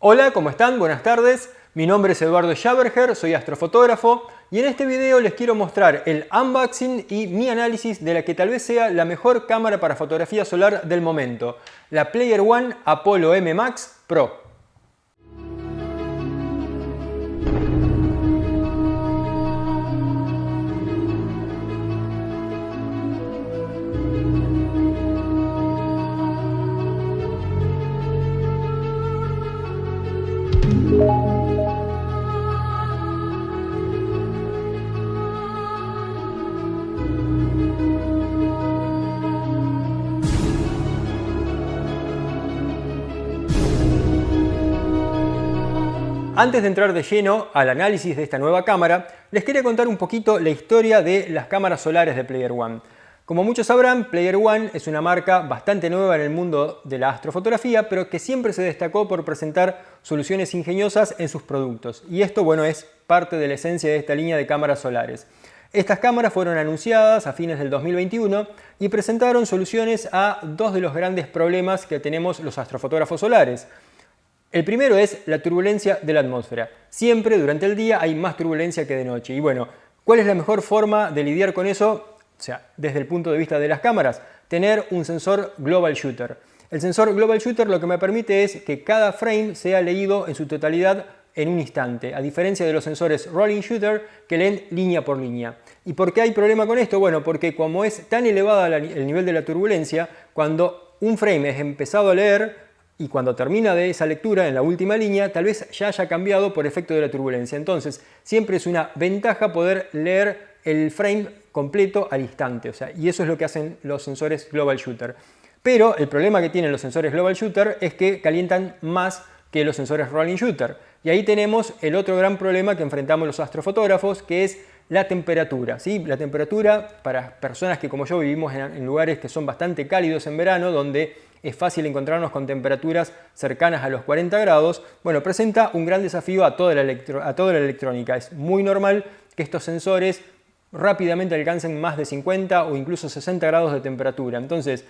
Hola, ¿cómo están? Buenas tardes. Mi nombre es Eduardo Schaberger, soy astrofotógrafo y en este video les quiero mostrar el unboxing y mi análisis de la que tal vez sea la mejor cámara para fotografía solar del momento, la Player One Apollo M Max Pro. Antes de entrar de lleno al análisis de esta nueva cámara, les quería contar un poquito la historia de las cámaras solares de Player One. Como muchos sabrán, Player One es una marca bastante nueva en el mundo de la astrofotografía, pero que siempre se destacó por presentar soluciones ingeniosas en sus productos. Y esto, bueno, es parte de la esencia de esta línea de cámaras solares. Estas cámaras fueron anunciadas a fines del 2021 y presentaron soluciones a dos de los grandes problemas que tenemos los astrofotógrafos solares. El primero es la turbulencia de la atmósfera. Siempre durante el día hay más turbulencia que de noche. Y bueno, ¿cuál es la mejor forma de lidiar con eso? O sea, desde el punto de vista de las cámaras, tener un sensor Global Shooter. El sensor Global Shooter lo que me permite es que cada frame sea leído en su totalidad en un instante, a diferencia de los sensores Rolling Shooter que leen línea por línea. ¿Y por qué hay problema con esto? Bueno, porque como es tan elevada el nivel de la turbulencia, cuando un frame es empezado a leer, y cuando termina de esa lectura en la última línea, tal vez ya haya cambiado por efecto de la turbulencia. Entonces, siempre es una ventaja poder leer el frame completo al instante. Y eso es lo que hacen los sensores Global Shooter. Pero el problema que tienen los sensores Global Shooter es que calientan más que los sensores Rolling Shooter. Y ahí tenemos el otro gran problema que enfrentamos los astrofotógrafos, que es la temperatura. ¿Sí? La temperatura para personas que como yo vivimos en lugares que son bastante cálidos en verano, donde es fácil encontrarnos con temperaturas cercanas a los 40 grados, bueno, presenta un gran desafío a toda la electrónica. Es muy normal que estos sensores rápidamente alcancen más de 50 o incluso 60 grados de temperatura. Entonces,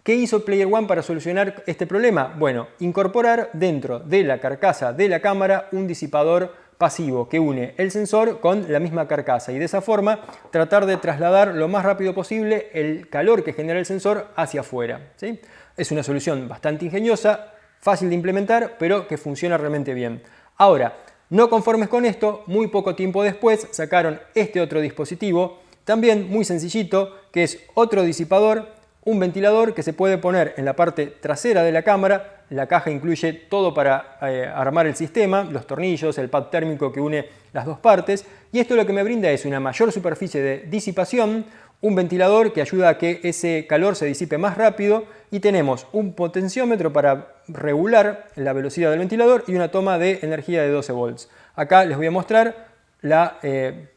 ¿qué hizo Player One para solucionar este problema? Bueno, incorporar dentro de la carcasa de la cámara un disipador pasivo que une el sensor con la misma carcasa y de esa forma tratar de trasladar lo más rápido posible el calor que genera el sensor hacia afuera. ¿Sí? Es una solución bastante ingeniosa, fácil de implementar, pero que funciona realmente bien. Ahora, no conformes con esto, muy poco tiempo después sacaron este otro dispositivo, también muy sencillito, que es otro disipador, un ventilador que se puede poner en la parte trasera de la cámara. La caja incluye todo para armar el sistema, los tornillos, el pad térmico que une las dos partes. Y esto lo que me brinda es una mayor superficie de disipación, un ventilador que ayuda a que ese calor se disipe más rápido y tenemos un potenciómetro para regular la velocidad del ventilador y una toma de energía de 12 volts. Acá les voy a mostrar la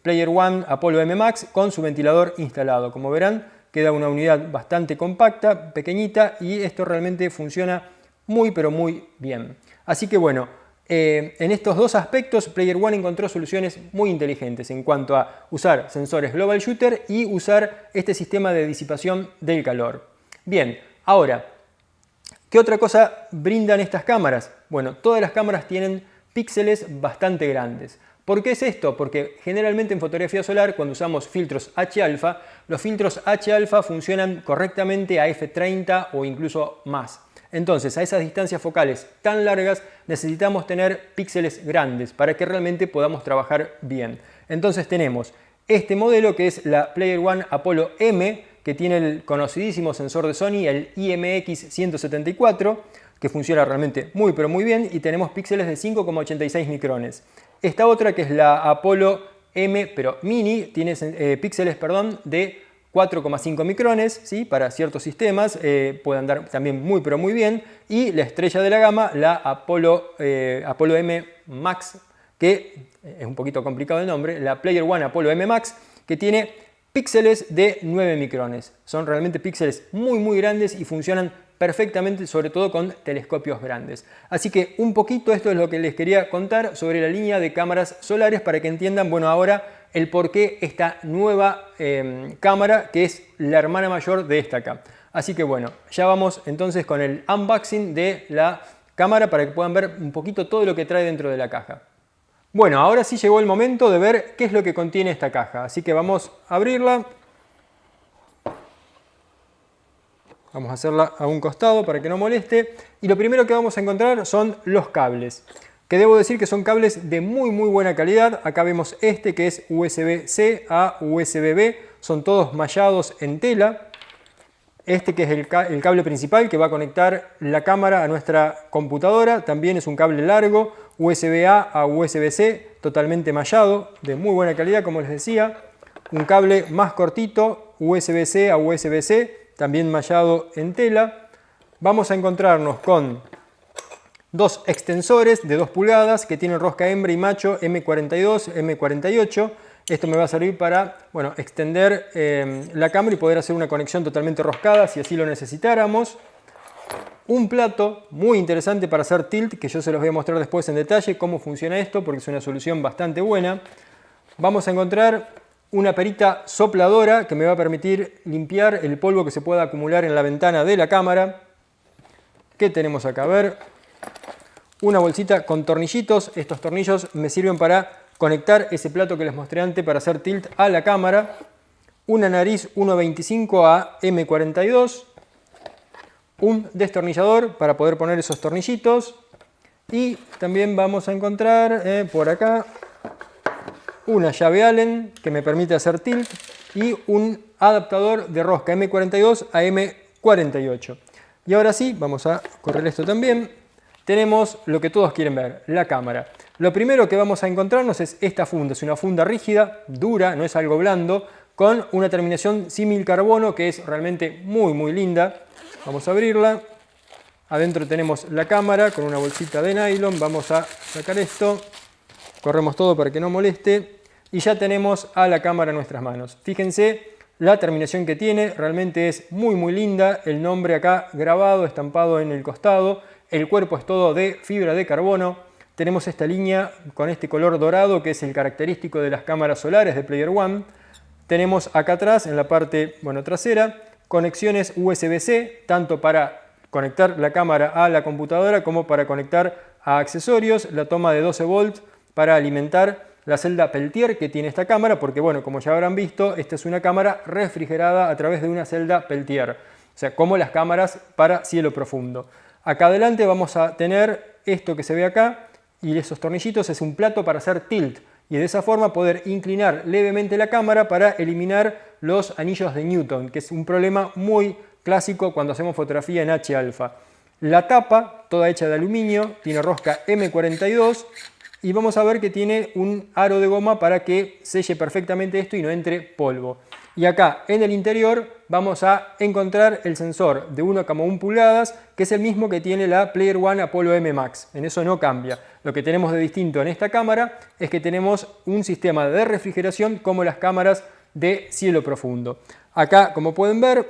Player One Apollo M Max con su ventilador instalado. Como verán, queda una unidad bastante compacta, pequeñita, y esto realmente funciona muy pero muy bien. Así que bueno, en estos dos aspectos Player One encontró soluciones muy inteligentes en cuanto a usar sensores Global Shooter y usar este sistema de disipación del calor. Bien, ahora, ¿qué otra cosa brindan estas cámaras? Bueno, todas las cámaras tienen píxeles bastante grandes. ¿Por qué es esto? Porque generalmente en fotografía solar, cuando usamos filtros H-alfa, los filtros H-alfa funcionan correctamente a f30 o incluso más. Entonces, a esas distancias focales tan largas necesitamos tener píxeles grandes para que realmente podamos trabajar bien. Entonces tenemos este modelo que es la Player One Apollo M, que tiene el conocidísimo sensor de Sony, el IMX174, que funciona realmente muy pero muy bien, y tenemos píxeles de 5,86 micrones. Esta otra, que es la Apollo M, pero mini, tiene píxeles de 4,5 micrones, ¿sí? Para ciertos sistemas puede andar también muy pero muy bien. Y la estrella de la gama, la Apollo M Max, que es un poquito complicado el nombre, la Player One Apollo M Max, que tiene píxeles de 9 micrones. Son realmente píxeles muy muy grandes y funcionan perfectamente, sobre todo con telescopios grandes. Así que un poquito esto es lo que les quería contar sobre la línea de cámaras solares para que entiendan, bueno, ahora el por qué esta nueva cámara, que es la hermana mayor de esta acá. Así que bueno, ya vamos entonces con el unboxing de la cámara para que puedan ver un poquito todo lo que trae dentro de la caja. Bueno, ahora sí llegó el momento de ver qué es lo que contiene esta caja, así que vamos a abrirla. Vamos a hacerla a un costado para que no moleste. Y lo primero que vamos a encontrar son los cables, que debo decir que son cables de muy buena calidad. Acá vemos este que es USB-C a USB-B, son todos mallados en tela. Este que es el cable principal que va a conectar la cámara a nuestra computadora, también es un cable largo, USB-A a USB-C, totalmente mallado, de muy buena calidad como les decía. Un cable más cortito, USB-C a USB-C, también mallado en tela. Vamos a encontrarnos con dos extensores de 2 pulgadas que tienen rosca hembra y macho M42, M48. Esto me va a servir para, bueno, extender la cámara y poder hacer una conexión totalmente roscada si así lo necesitáramos. Un plato muy interesante para hacer tilt, que yo se los voy a mostrar después en detalle cómo funciona esto, porque es una solución bastante buena. Vamos a encontrar una perita sopladora que me va a permitir limpiar el polvo que se pueda acumular en la ventana de la cámara. ¿Qué tenemos acá? A ver, una bolsita con tornillitos. Estos tornillos me sirven para conectar ese plato que les mostré antes para hacer tilt a la cámara. Una nariz 1.25 a M42. Un destornillador para poder poner esos tornillitos. Y también vamos a encontrar por acá una llave Allen que me permite hacer tilt y un adaptador de rosca M42 a M48. Y ahora sí, vamos a correr esto también. Tenemos lo que todos quieren ver, la cámara. Lo primero que vamos a encontrarnos es esta funda. Es una funda rígida, dura, no es algo blando, con una terminación símil carbono que es realmente muy linda. Vamos a abrirla. Adentro tenemos la cámara con una bolsita de nylon. Vamos a sacar esto. Corremos todo para que no moleste. Y ya tenemos a la cámara en nuestras manos. Fíjense la terminación que tiene, realmente es muy linda. El nombre acá grabado, estampado en el costado. El cuerpo es todo de fibra de carbono. Tenemos esta línea con este color dorado que es el característico de las cámaras solares de Player One. Tenemos acá atrás, en la parte trasera, conexiones USB-C, tanto para conectar la cámara a la computadora como para conectar a accesorios. La toma de 12 volts para alimentar la celda Peltier que tiene esta cámara, porque bueno, como ya habrán visto, esta es una cámara refrigerada a través de una celda Peltier, o sea, como las cámaras para cielo profundo. Acá adelante vamos a tener esto que se ve acá, y esos tornillitos es un plato para hacer tilt, y de esa forma poder inclinar levemente la cámara para eliminar los anillos de Newton, que es un problema muy clásico cuando hacemos fotografía en H-alfa. La tapa, toda hecha de aluminio, tiene rosca M42, y vamos a ver que tiene un aro de goma para que selle perfectamente esto y no entre polvo. Y acá en el interior vamos a encontrar el sensor de 1,1 pulgadas, que es el mismo que tiene la Player One Apollo M Max. En eso no cambia. Lo que tenemos de distinto en esta cámara es que tenemos un sistema de refrigeración como las cámaras de cielo profundo. Acá, como pueden ver,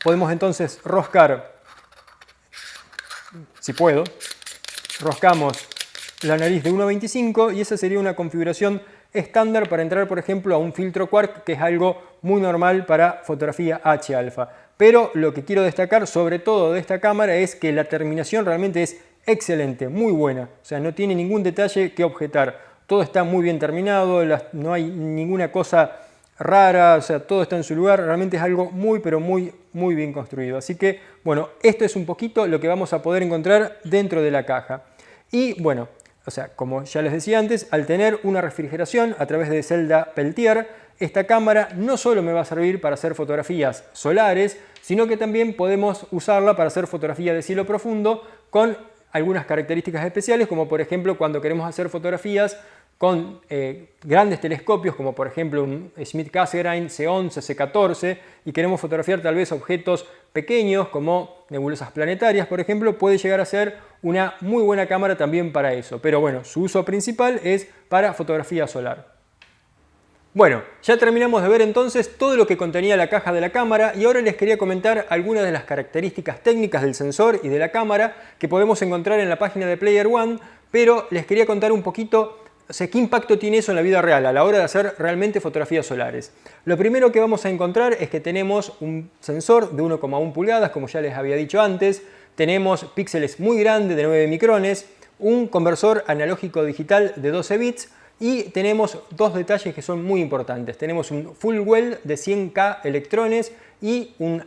podemos entonces roscar, si puedo, roscamos la nariz de 1.25 y esa sería una configuración estándar para entrar, por ejemplo, a un filtro Quark, que es algo muy normal para fotografía H-alfa. Pero lo que quiero destacar sobre todo de esta cámara es que la terminación realmente es excelente, muy buena. O sea, no tiene ningún detalle que objetar. Todo está muy bien terminado, no hay ninguna cosa rara, o sea, todo está en su lugar. Realmente es algo pero muy bien construido. Así que, bueno, esto es un poquito lo que vamos a poder encontrar dentro de la caja. Y, bueno, o sea, como ya les decía antes, al tener una refrigeración a través de celda Peltier, esta cámara no solo me va a servir para hacer fotografías solares, sino que también podemos usarla para hacer fotografía de cielo profundo con algunas características especiales, como por ejemplo cuando queremos hacer fotografías con grandes telescopios, como por ejemplo un Schmidt-Cassegrain C11, C14, y queremos fotografiar tal vez objetos pequeños como nebulosas planetarias, por ejemplo, puede llegar a ser una muy buena cámara también para eso. Pero bueno, su uso principal es para fotografía solar. Bueno, ya terminamos de ver entonces todo lo que contenía la caja de la cámara y ahora les quería comentar algunas de las características técnicas del sensor y de la cámara que podemos encontrar en la página de Player One, pero les quería contar un poquito, o sea, ¿qué impacto tiene eso en la vida real a la hora de hacer realmente fotografías solares? Lo primero que vamos a encontrar es que tenemos un sensor de 1,1 pulgadas, como ya les había dicho antes, tenemos píxeles muy grandes de 9 micrones, un conversor analógico digital de 12 bits y tenemos dos detalles que son muy importantes. Tenemos un full well de 100K electrones y un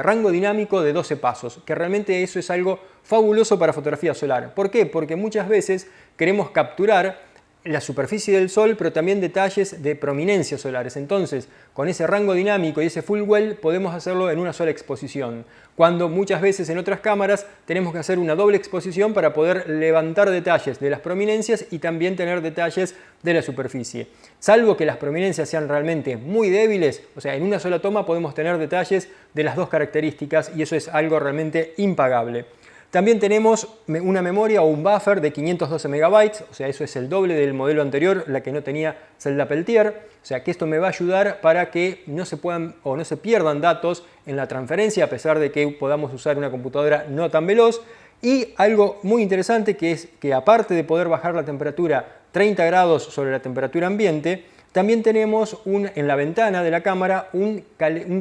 rango dinámico de 12 pasos, que realmente eso es algo fabuloso para fotografía solar. ¿Por qué? Porque muchas veces queremos capturar la superficie del Sol, pero también detalles de prominencias solares. Entonces, con ese rango dinámico y ese full well podemos hacerlo en una sola exposición, cuando muchas veces en otras cámaras tenemos que hacer una doble exposición para poder levantar detalles de las prominencias y también tener detalles de la superficie. Salvo que las prominencias sean realmente muy débiles, o sea, en una sola toma podemos tener detalles de las dos características y eso es algo realmente impagable. También tenemos una memoria o un buffer de 512 MB, o sea, eso es el doble del modelo anterior, la que no tenía celda Peltier. O sea, que esto me va a ayudar para que no se puedan o no se pierdan datos en la transferencia, a pesar de que podamos usar una computadora no tan veloz. Y algo muy interesante que es que aparte de poder bajar la temperatura 30 grados sobre la temperatura ambiente, también tenemos en la ventana de la cámara un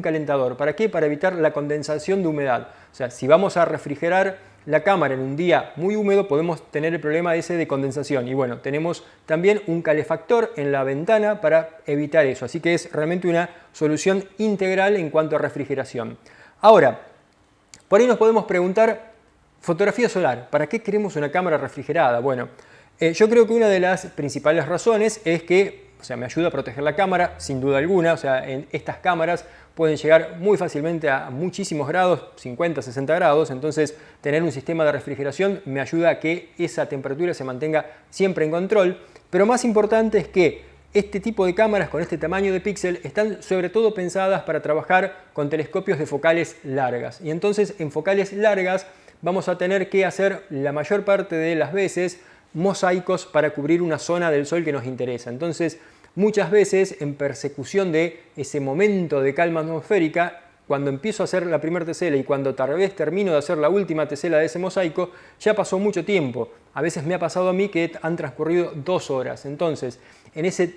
calentador. ¿Para qué? Para evitar la condensación de humedad. O sea, si vamos a refrigerar la cámara en un día muy húmedo podemos tener el problema ese de condensación y bueno, tenemos también un calefactor en la ventana para evitar eso, así que es realmente una solución integral en cuanto a refrigeración. Ahora, por ahí nos podemos preguntar, fotografía solar, ¿para qué queremos una cámara refrigerada? Bueno, yo creo que una de las principales razones es que me ayuda a proteger la cámara, sin duda alguna. O sea, en estas cámaras pueden llegar muy fácilmente a muchísimos grados, 50, 60 grados. Entonces, tener un sistema de refrigeración me ayuda a que esa temperatura se mantenga siempre en control. Pero más importante es que este tipo de cámaras con este tamaño de píxel están sobre todo pensadas para trabajar con telescopios de focales largas. Y entonces, en focales largas vamos a tener que hacer la mayor parte de las veces mosaicos para cubrir una zona del Sol que nos interesa. Entonces, muchas veces en persecución de ese momento de calma atmosférica, cuando empiezo a hacer la primera tesela y cuando tal vez termino de hacer la última tesela de ese mosaico, ya pasó mucho tiempo. A veces me ha pasado a mí que han transcurrido 2 horas. Entonces, en ese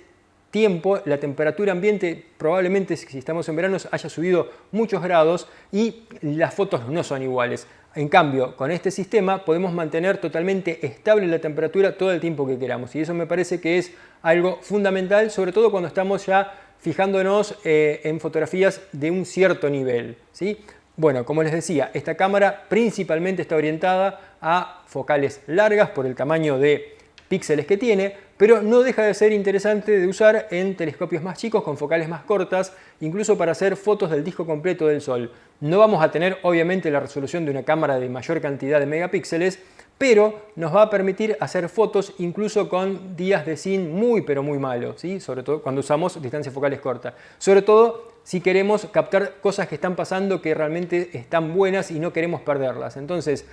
tiempo la temperatura ambiente probablemente, si estamos en verano, haya subido muchos grados y las fotos no son iguales. En cambio, con este sistema podemos mantener totalmente estable la temperatura todo el tiempo que queramos y eso me parece que es algo fundamental, sobre todo cuando estamos ya fijándonos en fotografías de un cierto nivel, ¿sí? Bueno, como les decía, esta cámara principalmente está orientada a focales largas por el tamaño de píxeles que tiene, pero no deja de ser interesante de usar en telescopios más chicos con focales más cortas, incluso para hacer fotos del disco completo del Sol. No vamos a tener obviamente la resolución de una cámara de mayor cantidad de megapíxeles, pero nos va a permitir hacer fotos incluso con días de sin muy pero muy malo, ¿sí? Sobre todo cuando usamos distancias focales cortas. Sobre todo si queremos captar cosas que están pasando que realmente están buenas y no queremos perderlas. Entonces,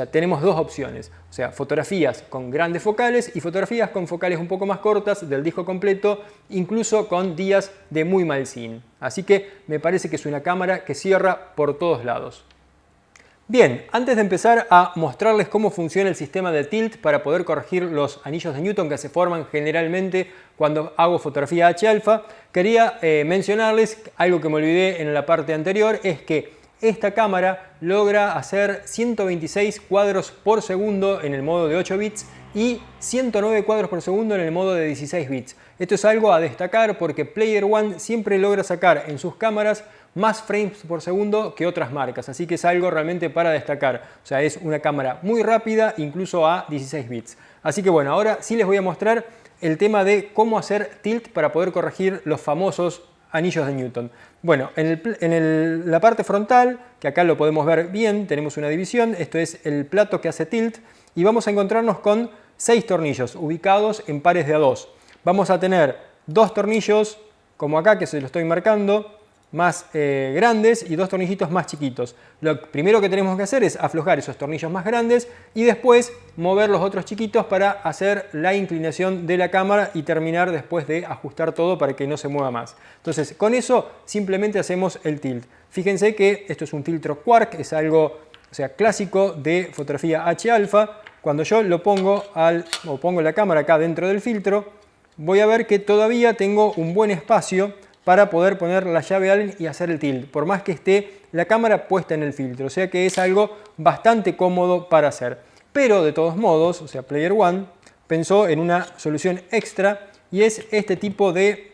tenemos dos opciones, fotografías con grandes focales y fotografías con focales un poco más cortas del disco completo, incluso con días de muy mal sin. Así que me parece que es una cámara que cierra por todos lados. Bien, antes de empezar a mostrarles cómo funciona el sistema de tilt para poder corregir los anillos de Newton que se forman generalmente cuando hago fotografía H-alfa, quería mencionarles algo que me olvidé en la parte anterior, es que esta cámara logra hacer 126 cuadros por segundo en el modo de 8 bits y 109 cuadros por segundo en el modo de 16 bits. Esto es algo a destacar porque Player One siempre logra sacar en sus cámaras más frames por segundo que otras marcas, así que es algo realmente para destacar. O sea, es una cámara muy rápida, incluso a 16 bits. Así que bueno, ahora sí les voy a mostrar el tema de cómo hacer tilt para poder corregir los famosos anillos de Newton. Bueno, en la parte frontal, que acá lo podemos ver bien, tenemos una división. Esto es el plato que hace tilt y vamos a encontrarnos con 6 tornillos ubicados en pares de a 2. Vamos a tener 2 tornillos, como acá que se lo estoy marcando, más grandes y 2 tornillitos más chiquitos. Lo primero que tenemos que hacer es aflojar esos tornillos más grandes y después mover los otros chiquitos para hacer la inclinación de la cámara y terminar después de ajustar todo para que no se mueva más. Entonces, con eso simplemente hacemos el tilt. Fíjense que esto es un filtro Quark, es algo clásico de fotografía H-alfa. Cuando yo lo pongo pongo la cámara acá dentro del filtro, voy a ver que todavía tengo un buen espacio para poder poner la llave Allen y hacer el tilt, por más que esté la cámara puesta en el filtro. O sea que es algo bastante cómodo para hacer. Pero de todos modos, o sea, Player One pensó en una solución extra y es este tipo de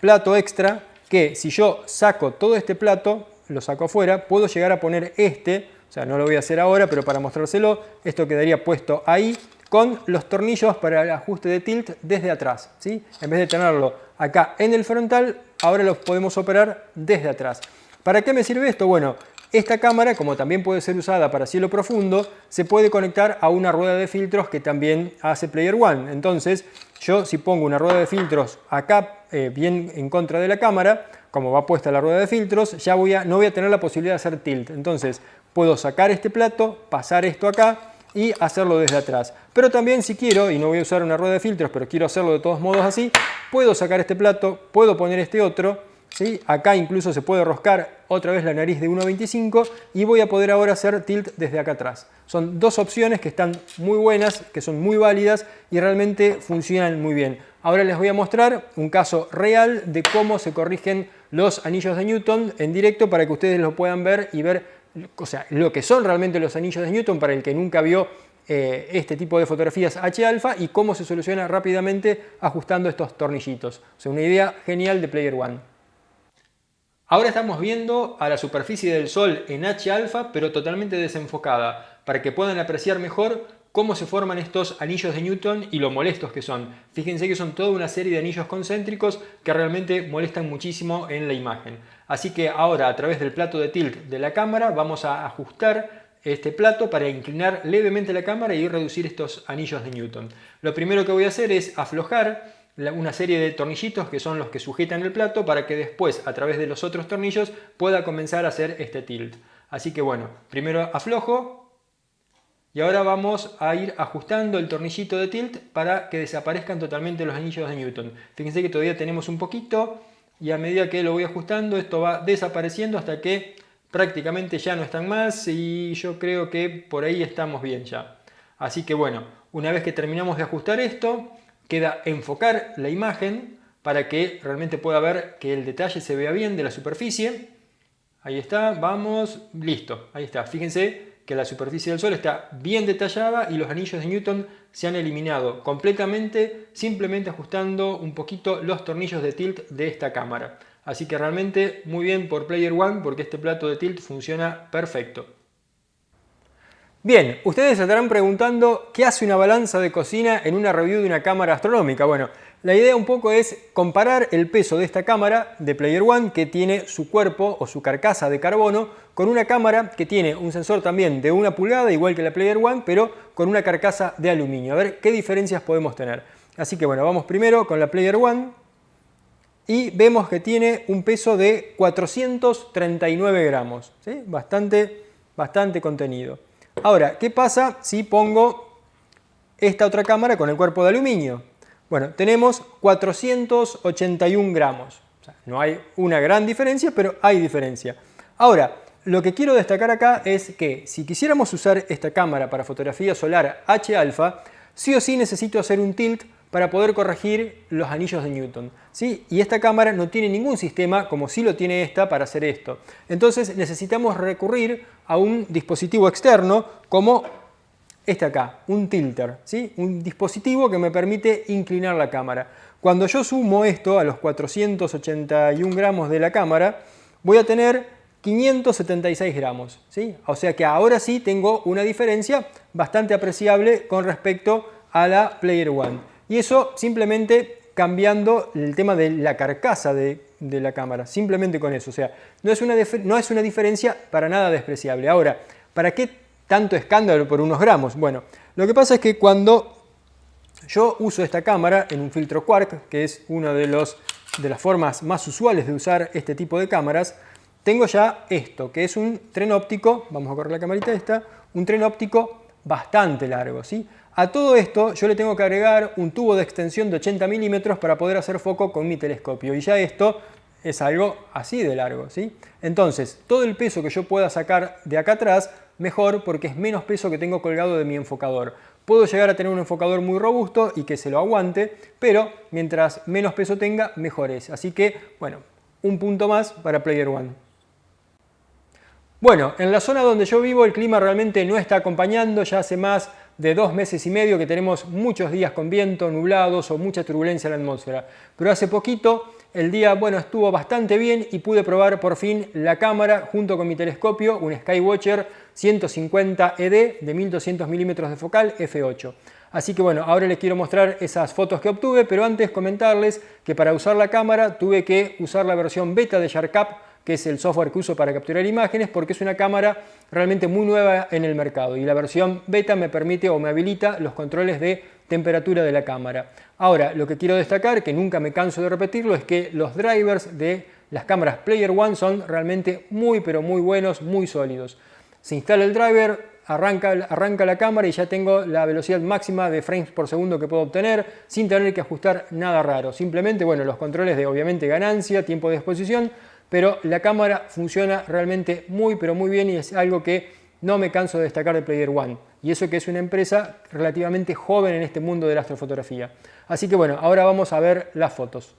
plato extra que si yo saco todo este plato, lo saco afuera, puedo llegar a poner este, o sea, no lo voy a hacer ahora, pero para mostrárselo, esto quedaría puesto ahí con los tornillos para el ajuste de tilt desde atrás, ¿sí? En vez de tenerlo acá en el frontal, ahora los podemos operar desde atrás. ¿Para qué me sirve esto? Bueno, esta cámara, como también puede ser usada para cielo profundo, se puede conectar a una rueda de filtros que también hace Player One. Entonces, yo si pongo una rueda de filtros acá, bien en contra de la cámara, como va puesta la rueda de filtros, ya no voy a tener la posibilidad de hacer tilt. Entonces, puedo sacar este plato, pasar esto acá y hacerlo desde atrás. Pero también si quiero, y no voy a usar una rueda de filtros, pero quiero hacerlo de todos modos así, puedo sacar este plato, puedo poner este otro, ¿sí? Acá incluso se puede roscar otra vez la nariz de 1.25 y voy a poder ahora hacer tilt desde acá atrás. Son dos opciones que están muy buenas, que son muy válidas y realmente funcionan muy bien. Ahora les voy a mostrar un caso real de cómo se corrigen los anillos de Newton en directo para que ustedes lo puedan ver y ver, o sea, lo que son realmente los anillos de Newton para el que nunca vio este tipo de fotografías H-alfa y cómo se soluciona rápidamente ajustando estos tornillitos. O sea, una idea genial de Player One. Ahora estamos viendo a la superficie del Sol en H-alfa, pero totalmente desenfocada, para que puedan apreciar mejor cómo se forman estos anillos de Newton y lo molestos que son. Fíjense que son toda una serie de anillos concéntricos que realmente molestan muchísimo en la imagen. Así que ahora, a través del plato de tilt de la cámara, vamos a ajustar este plato para inclinar levemente la cámara y reducir estos anillos de Newton. Lo primero que voy a hacer es aflojar una serie de tornillitos que son los que sujetan el plato para que después, a través de los otros tornillos, pueda comenzar a hacer este tilt. Así que bueno, primero aflojo y ahora vamos a ir ajustando el tornillito de tilt para que desaparezcan totalmente los anillos de Newton. Fíjense que todavía tenemos un poquito y a medida que lo voy ajustando esto va desapareciendo hasta que prácticamente ya no están más y yo creo que por ahí estamos bien ya. Así que bueno, una vez que terminamos de ajustar esto, queda enfocar la imagen para que realmente pueda ver que el detalle se vea bien de la superficie. Ahí está, vamos, listo, ahí está. Fíjense que la superficie del Sol está bien detallada y los anillos de Newton se han eliminado completamente simplemente ajustando un poquito los tornillos de tilt de esta cámara. Así que realmente muy bien por Player One porque este plato de tilt funciona perfecto. Bien, ustedes se estarán preguntando qué hace una balanza de cocina en una review de una cámara astronómica. Bueno, la idea un poco es comparar el peso de esta cámara de Player One que tiene su cuerpo o su carcasa de carbono con una cámara que tiene un sensor también de 1 pulgada igual que la Player One pero con una carcasa de aluminio. A ver qué diferencias podemos tener. Así que bueno, vamos primero con la Player One y vemos que tiene un peso de 439 gramos, ¿sí? Bastante contenido. Ahora, ¿qué pasa si pongo esta otra cámara con el cuerpo de aluminio? Bueno, tenemos 481 gramos. O sea, no hay una gran diferencia, pero hay diferencia. Ahora, lo que quiero destacar acá es que si quisiéramos usar esta cámara para fotografía solar H-alfa, sí o sí necesito hacer un tilt para poder corregir los anillos de Newton, ¿sí? Y esta cámara no tiene ningún sistema como sí lo tiene esta para hacer esto. Entonces necesitamos recurrir a un dispositivo externo como este acá, un tilter, ¿sí? Un dispositivo que me permite inclinar la cámara. Cuando yo sumo esto a los 481 gramos de la cámara, voy a tener 576 gramos, ¿sí? O sea que ahora sí tengo una diferencia bastante apreciable con respecto a la Player One. Y eso simplemente cambiando el tema de la carcasa de la cámara, simplemente con eso. O sea, no es una diferencia para nada despreciable. Ahora, ¿para qué tanto escándalo por unos gramos? Bueno, lo que pasa es que cuando yo uso esta cámara en un filtro Quark, que es una de las formas más usuales de usar este tipo de cámaras, tengo ya esto, que es un tren óptico, vamos a correr la camarita esta, un tren óptico bastante largo, ¿sí? A todo esto yo le tengo que agregar un tubo de extensión de 80 milímetros para poder hacer foco con mi telescopio. Y ya esto es algo así de largo, ¿sí? Entonces, todo el peso que yo pueda sacar de acá atrás, mejor porque es menos peso que tengo colgado de mi enfocador. Puedo llegar a tener un enfocador muy robusto y que se lo aguante, pero mientras menos peso tenga, mejor es. Así que, bueno, un punto más para Player One. Bueno, en la zona donde yo vivo el clima realmente no está acompañando, ya hace más de 2 meses y medio que tenemos muchos días con viento, nublados o mucha turbulencia en la atmósfera. Pero hace poquito el día, bueno, estuvo bastante bien y pude probar por fin la cámara junto con mi telescopio, un Skywatcher 150 ED de 1200 milímetros de focal f8. Así que bueno, ahora les quiero mostrar esas fotos que obtuve, pero antes comentarles que para usar la cámara tuve que usar la versión beta de SharkCap, que es el software que uso para capturar imágenes, porque es una cámara realmente muy nueva en el mercado y la versión beta me permite o me habilita los controles de temperatura de la cámara. Ahora, lo que quiero destacar, que nunca me canso de repetirlo, es que los drivers de las cámaras Player One son realmente muy pero muy buenos, muy sólidos. Se instala el driver, arranca la cámara y ya tengo la velocidad máxima de frames por segundo que puedo obtener sin tener que ajustar nada raro. Simplemente, bueno, los controles de obviamente ganancia, tiempo de exposición, pero la cámara funciona realmente muy pero muy bien y es algo que no me canso de destacar de Player One. Y eso que es una empresa relativamente joven en este mundo de la astrofotografía. Así que bueno, ahora vamos a ver las fotos.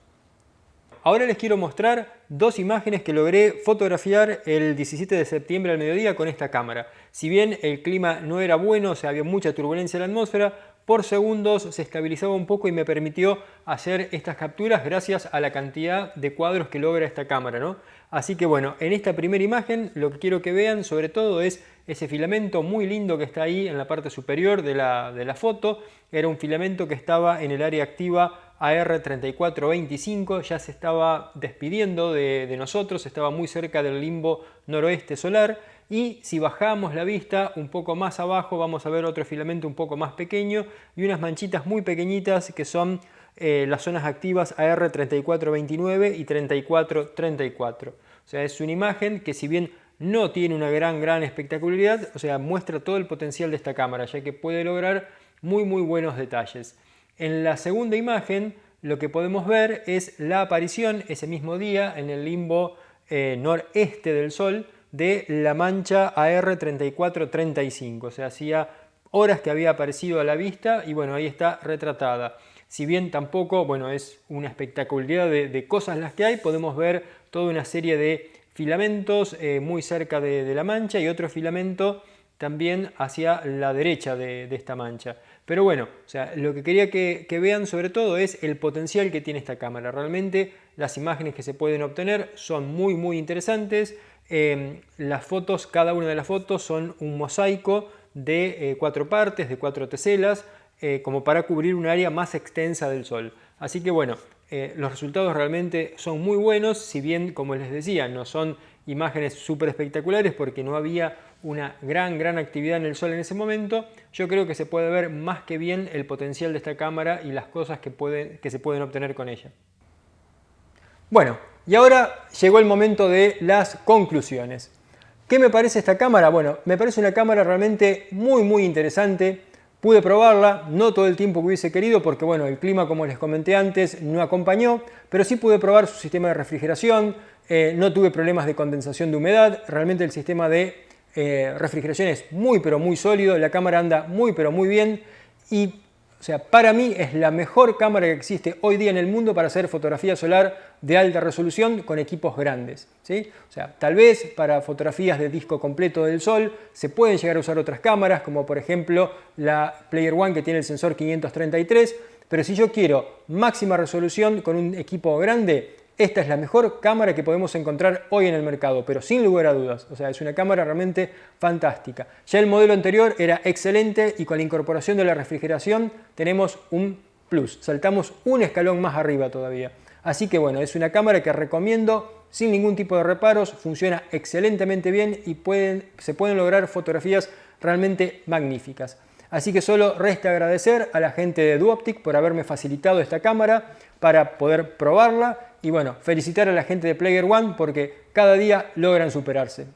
Ahora les quiero mostrar 2 imágenes que logré fotografiar el 17 de septiembre al mediodía con esta cámara. Si bien el clima no era bueno, o sea, había mucha turbulencia en la atmósfera, por segundos se estabilizaba un poco y me permitió hacer estas capturas gracias a la cantidad de cuadros que logra esta cámara, ¿no? Así que bueno, en esta primera imagen lo que quiero que vean sobre todo es ese filamento muy lindo que está ahí en la parte superior de la foto. Era un filamento que estaba en el área activa AR3425, ya se estaba despidiendo de nosotros, estaba muy cerca del limbo noroeste solar. Y si bajamos la vista un poco más abajo vamos a ver otro filamento un poco más pequeño y unas manchitas muy pequeñitas que son las zonas activas AR3429 y 3434. O sea, es una imagen que si bien no tiene una gran espectacularidad, o sea, muestra todo el potencial de esta cámara, ya que puede lograr muy buenos detalles. En la segunda imagen lo que podemos ver es la aparición ese mismo día en el limbo noreste del Sol de la mancha AR3435, o sea, hacía horas que había aparecido a la vista y bueno, ahí está retratada. Si bien tampoco, bueno, es una espectacularidad de cosas las que hay, podemos ver toda una serie de filamentos muy cerca de la mancha y otro filamento también hacia la derecha de esta mancha. Pero bueno, o sea, lo que quería que vean sobre todo es el potencial que tiene esta cámara. Realmente las imágenes que se pueden obtener son muy interesantes. Las fotos, cada una de las fotos son un mosaico de 4 partes, de 4 teselas, como para cubrir un área más extensa del Sol. Así que bueno, los resultados realmente son muy buenos, si bien, como les decía, no son imágenes súper espectaculares porque no había una gran actividad en el Sol en ese momento. Yo creo que se puede ver más que bien el potencial de esta cámara y las cosas que se pueden obtener con ella. Bueno, y ahora llegó el momento de las conclusiones. ¿Qué me parece esta cámara? Bueno, me parece una cámara realmente muy interesante. Pude probarla, no todo el tiempo que hubiese querido porque bueno, el clima, como les comenté antes, no acompañó, pero sí pude probar su sistema de refrigeración, no tuve problemas de condensación de humedad, realmente el sistema de refrigeración es muy pero muy sólido, la cámara anda muy pero muy bien y o sea, para mí es la mejor cámara que existe hoy día en el mundo para hacer fotografía solar de alta resolución con equipos grandes, ¿sí? O sea, tal vez para fotografías de disco completo del Sol se pueden llegar a usar otras cámaras, como por ejemplo la Player One que tiene el sensor 533, pero si yo quiero máxima resolución con un equipo grande, esta es la mejor cámara que podemos encontrar hoy en el mercado, pero sin lugar a dudas. O sea, es una cámara realmente fantástica. Ya el modelo anterior era excelente y con la incorporación de la refrigeración tenemos un plus. Saltamos un escalón más arriba todavía. Así que bueno, es una cámara que recomiendo sin ningún tipo de reparos, funciona excelentemente bien y se pueden lograr fotografías realmente magníficas. Así que solo resta agradecer a la gente de Duoptic por haberme facilitado esta cámara para poder probarla y bueno, felicitar a la gente de Player One porque cada día logran superarse.